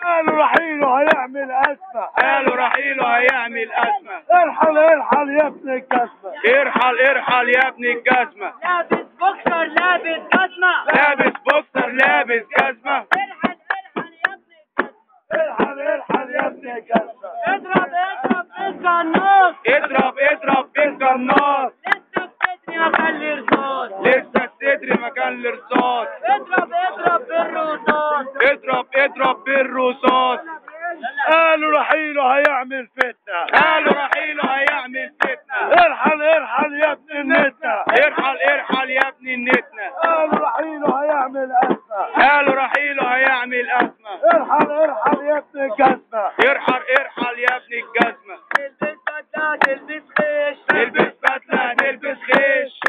قالوا رحيله هيعمل أزمة، قالوا رحيله هيعمل أزمة. ارحل ارحل يا ابن الجزمة، ارحل ارحل يا ابن الجزمة. لابس بوكسر لابس جزمة، لابس بوكسر لابس جزمة. ارحل ارحل يا ابن الجزمة، ارحل ارحل يا ابن الجزمة، اضرب بالقناص، اضرب اضرب بالقناص. لسه الصدر مكان الرصاص، لسه الصدر مكان الرصاص. اضرب بالرصاص، اضرب اضرب بالرصاص. قالوا رحيله هيعمل فتنة، قالوا رحيله هيعمل فتنة. ارحل ارحل يا ابن النتنة، ارحل ارحل يا ابن النتنة. قالوا رحيله هيعمل أزمة، قالوا رحيله هيعمل أزمة. ارحل ارحل يا ابن الجزمة، ارحل ارحل يا ابن الجزمة. تلبس بدلة تلبس خيش، تلبس بدلة تلبس خيش.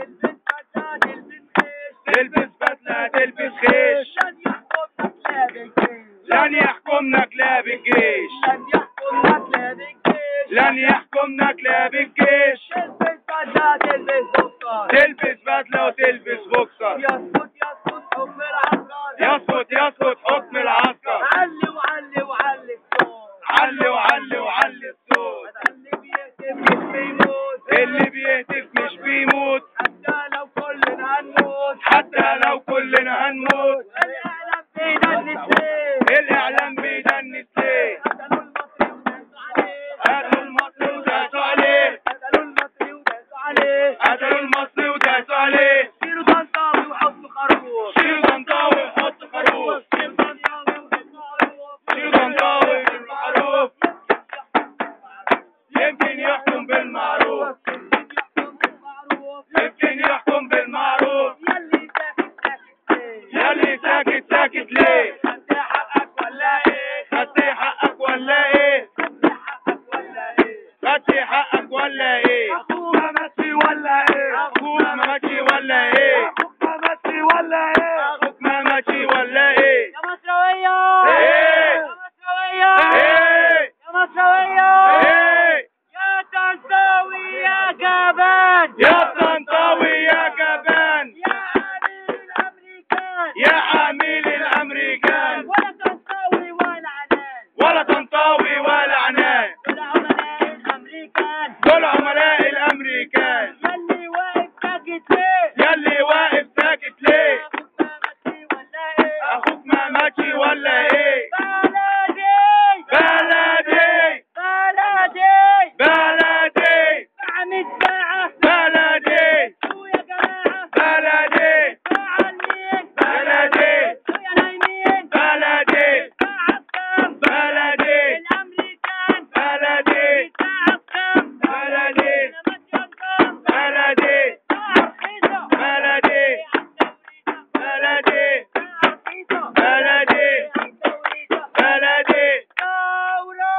تلبس بدلة تلبس تلبس خيش، بدلة تلبس خيش. لن يحكمنا كلاب الجيش، لن يحكمنا كلاب الجيش. لن يحكمنا كلاب الجيش، لن يحكمنا كلاب الجيش. تلبس بدلة تلبس بوكسر، تلبس بدلة وتلبس بوكسر. يسقط حكم العسكر، يسقط يسقط حكم العسكر. علي وعلي وعلي الصوت، علي وعلي وعلي الصوت. اللي بيهتف مش بيموت، اللي بيهتف مش بيموت. حتى لو كلنا هنموت، حتى لو كلنا هنموت. الإعلام بيدنس ليه، الإعلام بيدنس ليه. قتلوا المصري وداسوا عليه، قتلوا المصري وداسوا عليه. قتلوا المصري وداسوا عليه، قتلوا المصري وداسوا عليه. شيلوا طنطاوي وحطوا خروف، شيلوا طنطاوي وحطوا خروف. شيلوا طنطاوي وحطوا شيلوا طنطاوي بالمعروف. يمكن يحكم بالمعروف. يمكن يحكم بالمعروف. يلي ساكت ساكت ليه؟ خدت حقك ولا ايه؟ خدت حقك ولا ايه؟ خدت حقك ولا ايه؟ أخوها ماشي ولا إيه؟ اخوك ما ماشي ولا ايه؟ أخوها ماشي ولا إيه؟ اخوك ما ماشي ولا ايه؟ يا مصراوية، ايه؟ يا مصراوية، ايه؟ يا مصراوية، ايه؟ يا طنطاوي يا جبان، يا طنطاوي يا جبان. يا عميل الأمريكان، يا عميل الامريكان. ولا طنطاوي ولا عنان، ولا طنطاوي ولا عنان. دول عملاء الأمريكان، دول عملاء الامريكان. يلي واقف ساكت ليه؟ يلي واقف ساكت ليه؟ أخوك ما ماشي ولا إيه؟ اخوك ما ماشي ولا ايه؟ بلدي بلدي بلدي بلدي بعمل ساعة بلدي ويا جماعة بلدي ساعة اليمين بلدي ويا اليمين بلدي ساعة بكام؟ بلدي الأمريكان بلدي ساعة بكام؟ بلدي أنا ماشية بكام؟ بلدي ساعة رخيصة بلدي بلدي ساعة رخيصة بلدي بلدي. ثورة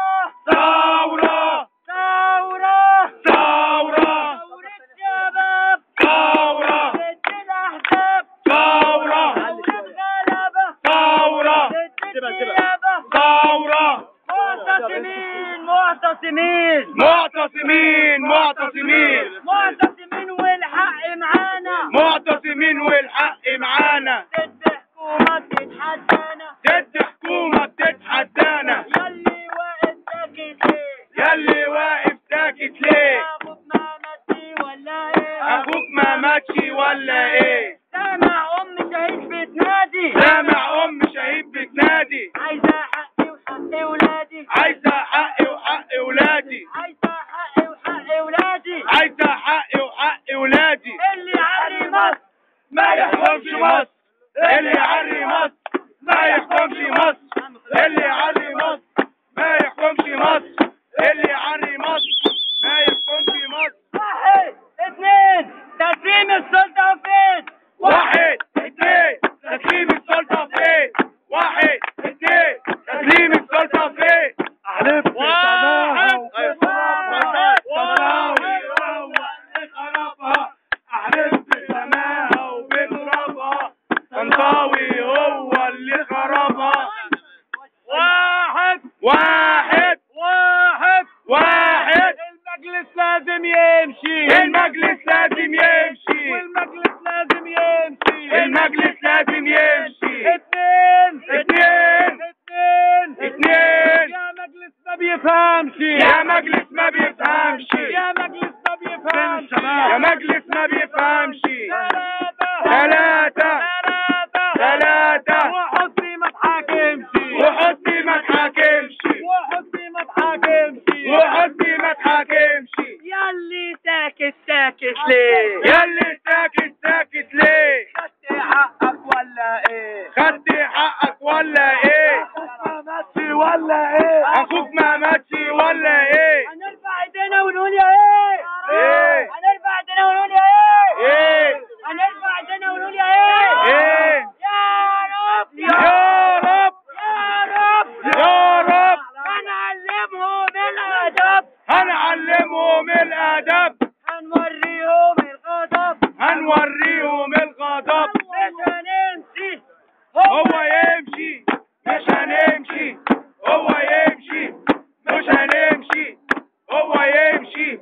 ثورة ثورة ثورة ثورة شباب ثورة ضد الأحزاب ثورة ثورة غلبة ثورة ضد النيابة ثورة. معتصمين معتصمين معتصمين معتصمين معتصمين والحق معانا معتصمين والحق معانا. ضد حكومة تتحدانا ضد حكومة بتتحدانا. يلي واقف ساكت ليه؟ يلي واقف ساكت ليه؟ أخوك ما ماشي ولا إيه؟ اخوك ما ماشي ولا ايه؟ سامع أم شهيد بتنادي، سامع ام شهيد بتنادي. عايزة حقي وحق ولادي، عايزة حقي وحق ولادي. عايزة حقي وحق ولادي، عايزة حقي وحق ولادي. اللي يعري مصر ما يحكمش مصر. اللي يعري مصر ما يحكمش مصر. اللي يعري مصر ما يحكمش مصر. اللي يعري مصر ما يحكمش مصر. واحد اثنين تسليم السلطة فين؟ واحد اتنين تسليم السلطة فين؟ واحد اتنين تسليم السلطة فين؟ أحلف بسماها وبترابها. أحلف بسماها وبترابها. طنطاوي هو اللي خربها. واحد واحد واحد واحد. المجلس لازم يمشي، المجلس لازم يمشي. والمجلس لازم يمشي، المجلس لازم يمشي. اثنين اتنين اثنين اتنين. يا مجلس ما بيفهمش، يا مجلس ما بيفهمش، يا مجلس ما بيفهمش، يا مجلس ما بيفهمش. ثلاثة ثلاثة وحسني ما تحاكمش، وحسني ما تحاكمش، وحسني ما تحاكمش، وحسني ما تحاكمش. ياللي ساكت ساكت ليه؟ ياللي ساكت ساكت ليه؟ خدت حقك ولا ايه؟ خدت حقك ولا ايه؟ ما ماتش ولا ايه؟ اخوك ما ماتش ولا ايه؟ هنرفع ايدينا ونقول يا ايه؟ ايه؟ هنرفع ايدينا ونقول يا ايه؟ ايه؟ هنرفع ايدينا ونقول يا ايه؟ ايه؟ يا رب يا رب يا رب يا رب هنعلمهم الادب، هنعلمهم الادب، هنوريهم الغضب، هنوريهم الغضب. مش هنمشي هو يمشي مش هنمشي، هو يمشي مش هنمشي، هو يمشي.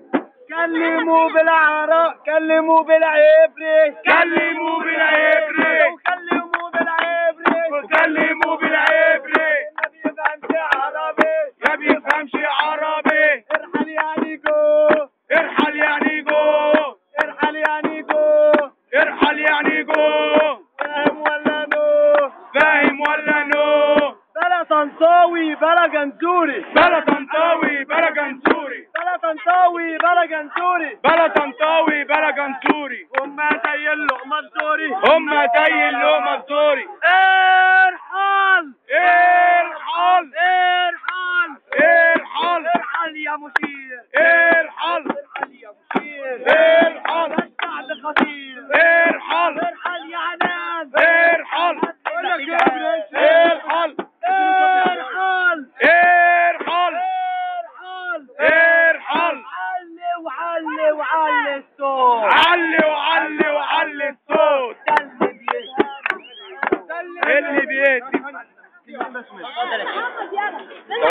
كلموا بالعراء، كلموا بالعبري، كلموا بالعبري، وكلموا بالعبري، وكلموا بالعبري. ما بيفهمش عربي، ما بيفهمش عربي. ارحل يعني جو، ارحل يعني جو، ارحل يعني جو، ارحل يعني جو. فاهم ولا نو؟ فاهم ولا نو؟ بلا طنطاوي بلا جنزوري، بلا طنطاوي بلا جنسوري، بلا طنطاوي بلا جنزوري، بلا طنطاوي بلا جنسوري. هما زي اللقمة الزوري، هما زي اللقمة الزوري. ارحل ارحل ارحل ارحل ارحل يا مشير، ارحل ارحل يا مشير، ارحل الشعب خطير، ارحل ارحل يا عنان، ارحل بقول لك يا ابني ارحل ارحل ارحل ارحل ارحل. علي وعلي وعلي الصوت، علي وعلي وعلي الصوت. ده اللي بيهدي، اللي بيهدي.